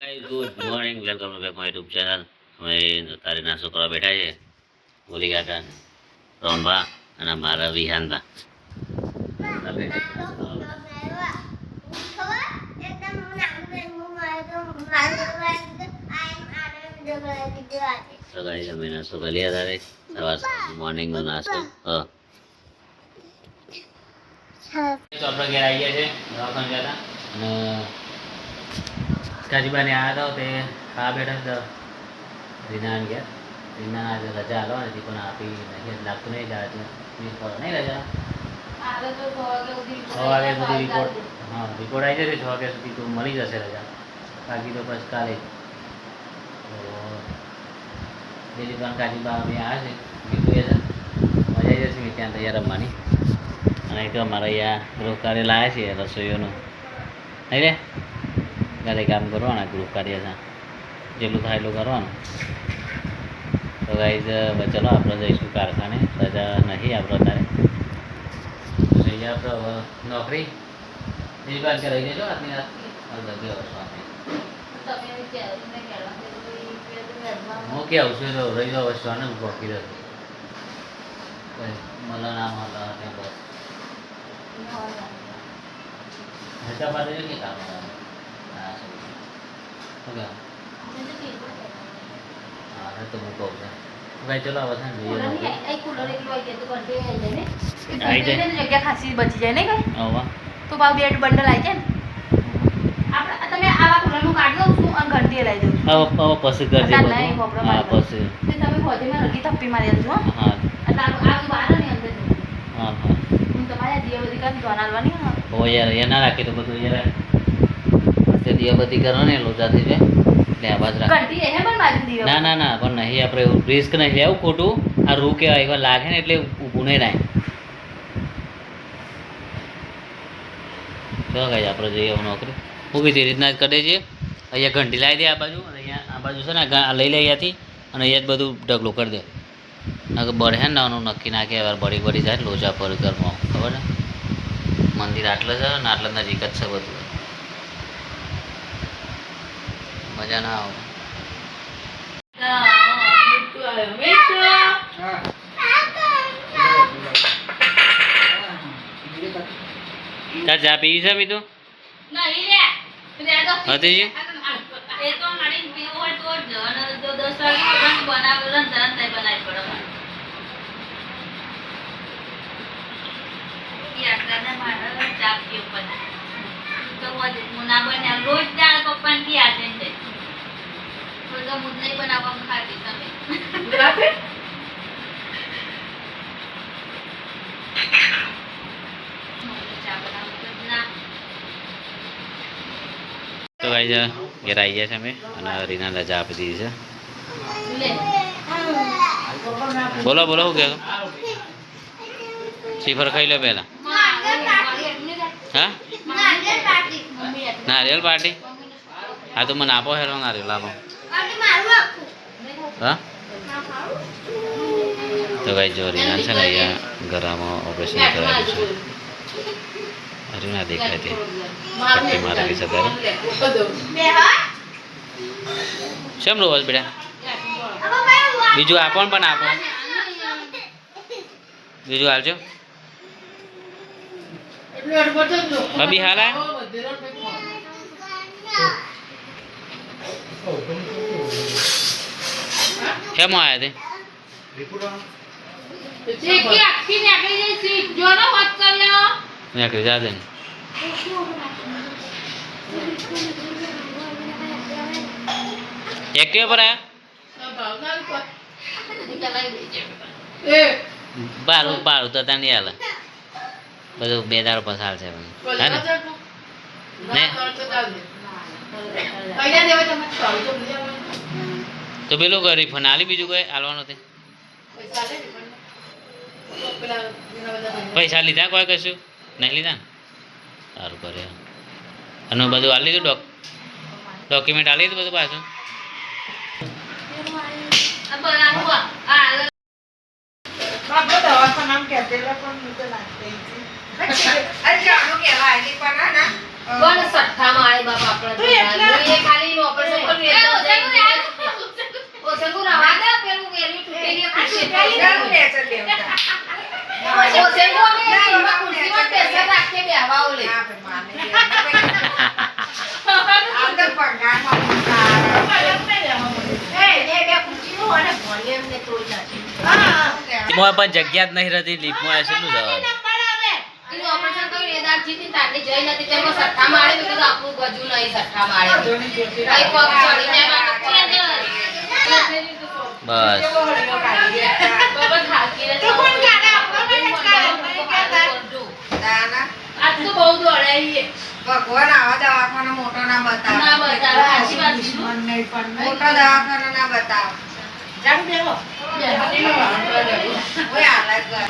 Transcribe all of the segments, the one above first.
Hey, good morning. Welcome to back my YouTube channel. અમે તારે નાસ્તો કરવા બેઠા છે ગોલી કાકા રોંબા અને મારા વિહાનબા તો ગાઈસ અમે નાસ્તો કરી લીધા તારે સવાર મોર્નિંગનો નાસ્તો તો આપણે ઘેર આવી ગયા છે દવાખાને ગયા હતા અને કાજીબાને આવ્યા હતા તે ખાવા બેઠા હતા રીના ગયા રીના આજે રજા હાલવાની હતી પણ આપી નહીં લાગતું નહીં જાય નહીં રજા 6 વાગ્યા સુધી રિપોર્ટ રિપોર્ટ આવી જશે 6 વાગ્યા સુધી તો મળી જશે રજા બાકી તો બસ કાલે બીજી પણ કાજીબા અમે આવ્યા છે કીધું મજા આવી જશે ત્યાં તૈયાર રમવાની અને એક અમારા અહીંયા ગૃહ કાર્ય લાવ્યા છે રસોઈઓનું નહીં રે ઘરે કામ કરવાના ગૃહ કાર્ય છે જેટલું થાય એટલું કરવાનું તો ગાઈઝ ચલો આપણે જઈશું કારખાને રજા નહીં આપણે અત્યારે જઈએ આપણે નોકરી બીજી વાર કે રહી જજો આજની રાત હું કે આવશું તો રહી જાવ વસ્તુને બાકી રહેશે मला नाम आता है बस ह्याच्या बाजूला नाही काम हो गया हाँ तो मुझको भाई चलो आवाज है ये एक कूलर एक लोग ये तो करते हैं जाने आई जाए जगह खासी बची जाए नहीं कहीं आवा तो भाव बेड बंडल आई जाए आप તમે આવા કુલરનું કાઢી દઉં છું અને ઘંટી લઈ દઉં આવા પછી કરજે બધું હા પછી તે તમે ફોજીમાં રગી થપ્પી મારી દેજો હા એટલે આ બહાર ની અંદર હા હા હું તમારે દિયાબતી કામ જોનાલવાની હા ઓ યાર એ ના રાખી તો બધું યાર તે દિયાબતી કરવાની લોજા થઈ જાય એટલે આવાજ રાખ ઘંટી હે પણ બાજુ દિયો ના ના ના પણ નહીં આપણે રિસ્ક નહીં લેવું ખોટું આ રૂ કે એવા લાગે ને એટલે ઊભું નહીં રહે ચલો ગાઈસ આપણે જઈએ નોકરી ઊભી તે રીતના જ કરે છે અહીંયા ઘંટી લાવી દે આ બાજુ અને અહીંયા આ બાજુ છે ને લઈ લે અહીંયાથી અને અહીંયા જ બધું ઢગલો કરી દે ના બળે ને નાનું નક્કી નાખે વાર બળી જાય લોચા પર ઘરમાં ખબર ને મંદિર આટલે છે ને આટલે નજીક જ છે બધું મજા ના આવે તાર ચા પીવી છે મીતું હતી એ તો નડી પીવો હોય તો જન જો 10 વાગે બનાવેલો ને તરત બનાવી પડે યાર તને મારા ચા પીઓ પણ તો વજે મુના બને રોજ દાળ પપ્પાને કી આદે છે તો જો મુદ નહીં બનાવવા ખાતી તમે બરાબર તો ગાઈસ ઘેર આવી ગયા છે અમે અને રીના રજા આપી દીધી છે બોલો બોલો શું કહો શ્રીફળ ખાઈ લો પહેલા હા નારિયેલ પાર્ટી હા તો મને આપો હેરો નારિયેલ આપો હા તો ગાઈસ જો રીના છે ને અહીંયા ગળામાં ઓપરેશન કરાવ્યું છે અરે ના દેખાય તે પટ્ટી મારેલી છે ત્યારે શેમ રોજ બેટા બીજું આપો ને પણ આપો બીજું આવજો ભાભી હાલ કેમ આવ્યા તે નીકળી જા દે એક્ટિવા પર આયા બારું તો ત્યાં નહીં હાલે બધું 2 દાડો પસાર છે તો પેલું કરી ફોન આલી બીજું કઈ હાલવાનું તે પૈસા લીધા કોઈ કશું નહીં લીધા ને સારું કરે અને બધું હાલી લીધું ડોક્યુમેન્ટ હાલી લીધું બધું પાછું નામ કે પણ સઠ્ઠા માળે બાપ આપણે એ ખાલી ઓપરેશન પર ઓસંગુ રવા દે પેલું વેલી તૂટેલી ખુરશી ચાલુ લે ચલ દેવતા ઓસંગુ અમે એમાં ખુરશીમાં પેસા રાખે બેહવાઓ લે અંદર પગારમાં એ બે ખુરશીઓ અને વોલ્યુમ ને તોડી નાખી મોય પણ જગ્યા જ નહીં રહેતી લીફમાં એટલું જવાનું એનું ઓપરેશન કરી રેદાર જીતી તાડલી જઈ નથી તેમાં સઠ્ઠા માળે મેં કીધું આપણું ગજુ નહીં સઠ્ઠા માળે કઈ પગ ચડી જાય બસ બાબા થાકી રે તો કોણ ગાડે આપણો આજ તો બહુ દોડાઈએ ભગવાન આવા દવાખાનો મોટો ના બતાવે ના બતાવે સાચી વાત છે મોટો દવાખાનો ના બતાવે જામ દેવો ઓય હાલત કર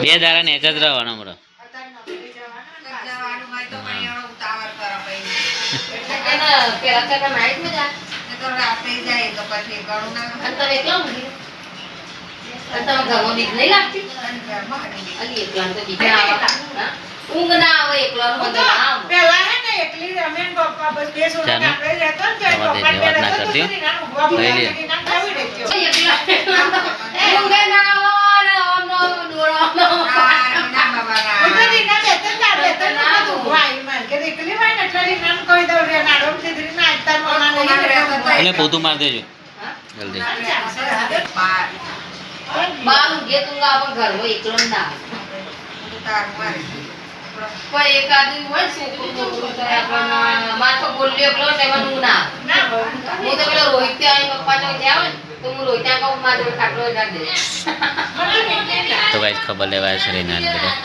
2 દાડા નેચ જ રહેવાનો હમણાં જવાનું હોય તો પણ એનો ઉતાવળ કરો ભાઈ એના પેલા કાકા નાઈટ માં જા તો રાતે જાય તો પછી ઘણું ના અને તમે એકલા ઊંઘી અને તમે ઘરમાં બીક નહીં લાગતી ઘરમાં અલી એકલા તો બીક ના આવે હા? ઊંઘ ના આવે એકલા ઊંઘ ના આવે પેલા હે ને એકલી રમેન પપ્પા બસ બે સોના ચાલો. આપણે રહેતો ને તે આવા પપ્પા વાત ના પહેલા તો કરતી હો. દૂસરી નાનું ઉભા લઈ લે. નામ લાવી દેજો. એકલા ઊંઘ ના આવે આમ નો ડોળો ઉતરી ના બેતન ના બેતન ના બધું ઉભા આવી માર કે એકલી હોય ને એટલે ઈ નામ કહી દઉં રે નાડો સીધરી ના આતા મોના નહીં એટલે પોતું માર દેજો જલ્દી બાર ઊંઘે તું આપણ ઘરમાં એકલો ના આવે પણ એકાદું હોય છોકરું છોકરું તો આપણને માથો બોલ્યો એકલો તેમાં ઊંઘ ના આવે ના બહુ હું તો પેલા રોહિત ત્યાં પપ્પા ચોક જ્યાં હોય ને તો હું રોહિત ત્યાં કહું મારા જોડે ખાટલો કાઢી દે તો ગાઈસ ખબર લેવા છે રીના ને બધા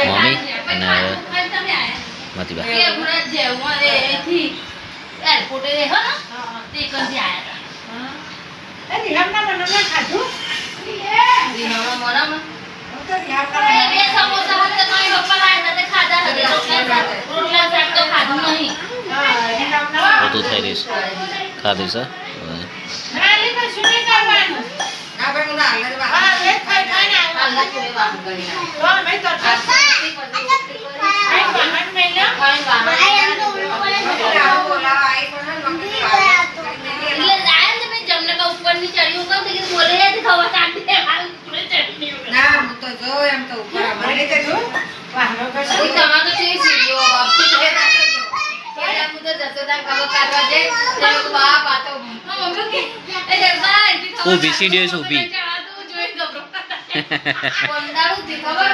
મમ્મી અને મતીબા એ હમણાં જેવું એથી એરપોર્ટે રહે ને તે કંથી આયા એ નિહામના મને ખાધું હતા રીહામાં મનામાં હું તો નિહામના બે સમોસા હતા મારી પપ્પા લાયા હતા તે ખાધા હતા રોટલા શાક તો ખાધું નહીં નિહામના પોતું થઈ રહીશ ખાધું છે ના લે તો શું નહીં કરવાનું ના પણ હું હાલ જ હા લે ખાઈ ખાઈ ને હાલના કેવી વાહન કરી નાખી. તો મેં તો આ પછી રોટલી કરી. આઈ વાહન મેં લે ખાઈ વાહન કરી. બોલાવા આવી પણ મમ્મી એટલે જાય ને તમે જમને કા ઉપરની ચડી ઉપર તો કીધું બોલે યાદ ખવા કાઢી દે હાલ ઉપર ચડી ના હું તો જો એમ તો ઉપર મને તો જો વાહનો પછી કશું તમાર તો કેવી સીડીઓ બાપી પેલા હું તો જસોદા ખબર કાઢવા જાય ત્યારે તો બાપ આ તો મમ્મી કે એ જરબા ઊભી સીડીઓ છે, ઊભી. જોઈ ગબરો પંદાળું થી ખબર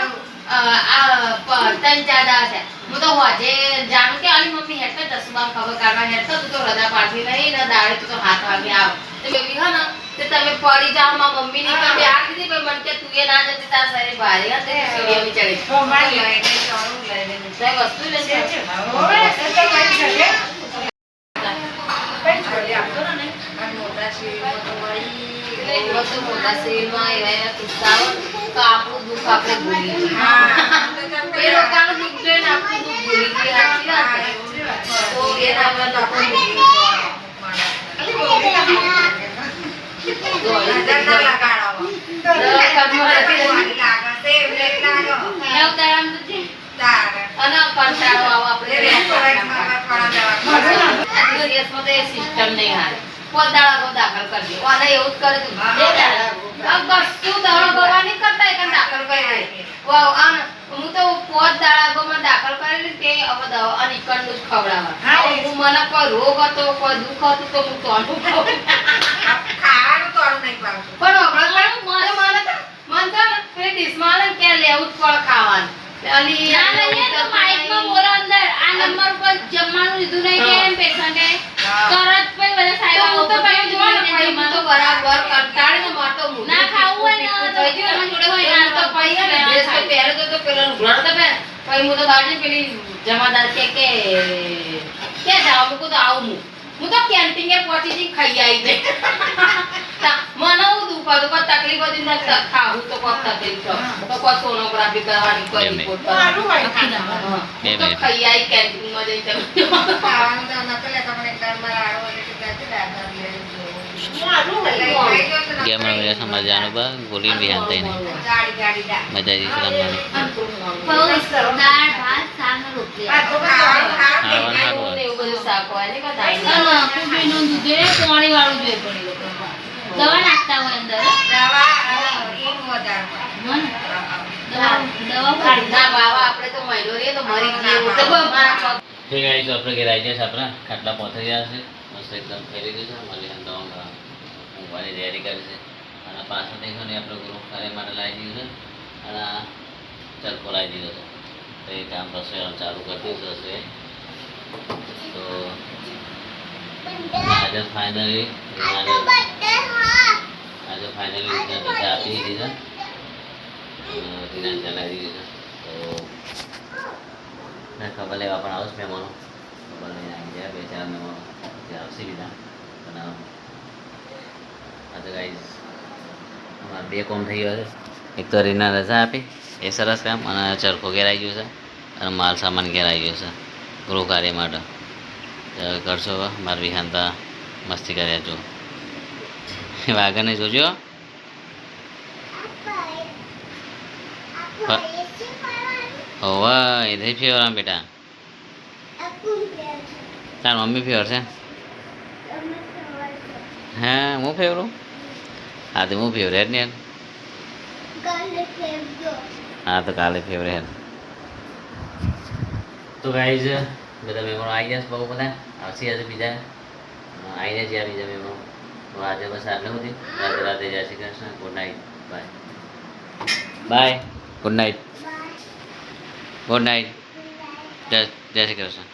આ તન ચાદા છે હું તો હોજે જાણું કે આલી મમ્મી હેઠે જસુદામ ખબર કાઢવા હેઠે તું તો રજા પાડતી નહીં ને દાડે તું તો હાથ વાગે આવ તો બેબી હા ને તે તમે પડી જાઓ માં મમ્મી ની પર આ કીધી પણ મને કે તું એ ના જતી તાર સારી ભારે હતી સીડીઓ ની ચડી તો મારી લઈને ચોરું લઈને તે વસ્તુ લે છે ઓવે એ તો મારી છોડે કઈ છોડે આપતો ને અને મોટા શીરમાં તો વળી બધું મોટા શરીરમાં એવા એવા કિસ્સાઓ તો આપણું દુઃખ આપણે ભૂલી જઈએ. હા એ લોકોનું દુઃખ જોઈને આપણું દુઃખ ભૂલી જઈએ. સાચી વાત ને? તો એના આપણે લોકો ભૂલી જઈએ. નજર ના લગાડો નવ તારામ તો છે. અને કંટાળો આવો આપણે આજનો દિવસમાં તો એ સિસ્ટમ નહીં હારે. પોદાળા બહુ દાખલ કરજો. અને એવું જ કરે તું. બે દાડા. આ કશું દાડો ભરવાની કરતા એ કાંઈ દાખલ કરી દે. વાવ, આમ હું તો પોત દાડામાં દાખલ કરેલી તે હવે દવા અને ઈકણનું જ ખવડાવવા. હા, એ હું મને કોઈ રોગ હતો કોઈ દુઃખ હતું તો હું તોનું ખવડાવું. ખાવાનું તોડું નહીં પાડતું પણ હમણાં મને મન તો ને પેલી ડીશમાં આવે ને ત્યાં લેવું જ પડે ખાવાનું. અલી ના લઈએ તો માઇકમાં બોલો અંદર આ નંબર ઉપર જમવાનું લીધું નહીં કે એમ પેશન્ટે તરત પછી બધા સાહેબ તો હું તો ભાઈ જોવા ને ભાઈ હું તો બરાબર કંટાળે ને માર તો મોઢું ના ખાવું હોય ને તો થઈ ગયું ને. તમારી જોડે હોય હું તો ભાઈ હે ને ડ્રેસ તો પહેર્યો તો પેલો લુગડો તો પહેર. પછી હું તો દાડી પેલી જમાદાર કે જાવ મૂકું તો આવું હું તો કેન્ટીને પહોંચી જઈ ખાઈ આવી જઈ. મને હું દુઃખ હતું કોઈ તકલીફ હતી ને ખાવું તો કોઈ તકલીફ તો કોઈ સોનોગ્રાફી કરવાની કોઈ રિપોર્ટ સારું હોય કરવાની. ખાવાનું. હું તો ખાઈ આવી કેન્ટીનમાં જઈ તમે ખાવાનું તો નકલ તમને ઘરમાં રાડો એટલે કે દાદા લે સારું હોય ગેમ રમી સમજવાનું બા ગોલી બિહાન થઈને ગાડી ગાડી દા મજા આવી છે રમવાની દાળ ભાત શાક ને રોટલી એટલી આ તો ખાવાનું ખાવાનું સારું સારું ને એવું બધું શાક હોય ને કાં દાળ અને આખું દૂધ પાણી વાળું જોઈએ પણ એ લોકો દવા નાખતા હોય અંદર દવા એનું વધારે હો ને? દવા ના બાવા આપણે તો મહિનો રહીએ તો મરી જઈએ એવું તો મારા પગ ઠીક આવી તો આપણે ઘેર આવી જશે આપણા ખાટલા પહોંચી ગયા છે મસ્ત એકદમ થઈ ગયું છે મળી અંદર ઊંઘવાની તૈયારી કરી છે અને પાછળ દેખો ને આપણે ગ્રુપ કાર્ય માટે લાવી દીધું છે અને આ ચરખો લાવી દીધો છે તો એ કામ રસોઈ ચાલુ કરી દીધું રસોઈ તો આજે ફાઇનલી રજા આપી દીધી છે રીના ચલાવી દીધી છે તો ખબર લેવા પણ આવશે મહેમાનો ખબર લઈને આવી જાય 2-4 મહેમાનો જે આવશે બીજા બનાવવા આ તો ગાઈઝ અમારે 2 કોમ થઈ ગયો છે એક તો રીના રજા આપી એ સરસ કામ અને ચરખો ઘેર આવી ગયો છે અને માલ સામાન ઘેર આવી ગયો છે ગૃહ કાર્ય માટે તો કરશો મારી વિહાનતા મસ્તી કર્યા જો વાઘને જોજો હોવા એ થઈ ફેવર આમ બેટા તાર મમ્મી ફેવર છે હા હું ફેવરું હા તો હું ફેવરેટ ને હા તો કાલે ફેવરેટ તો ગાઈઝ બધા મહેમાનો આવી જશે બહુ બધા આવશે આજે બીજા આવીને જ્યાં બીજા મહેમાનો તો આજે બસ આટલું સુધી રાતે રાતે જય Shri Krishna good night bye bye good night good night જય શ્રી કૃષ્ણ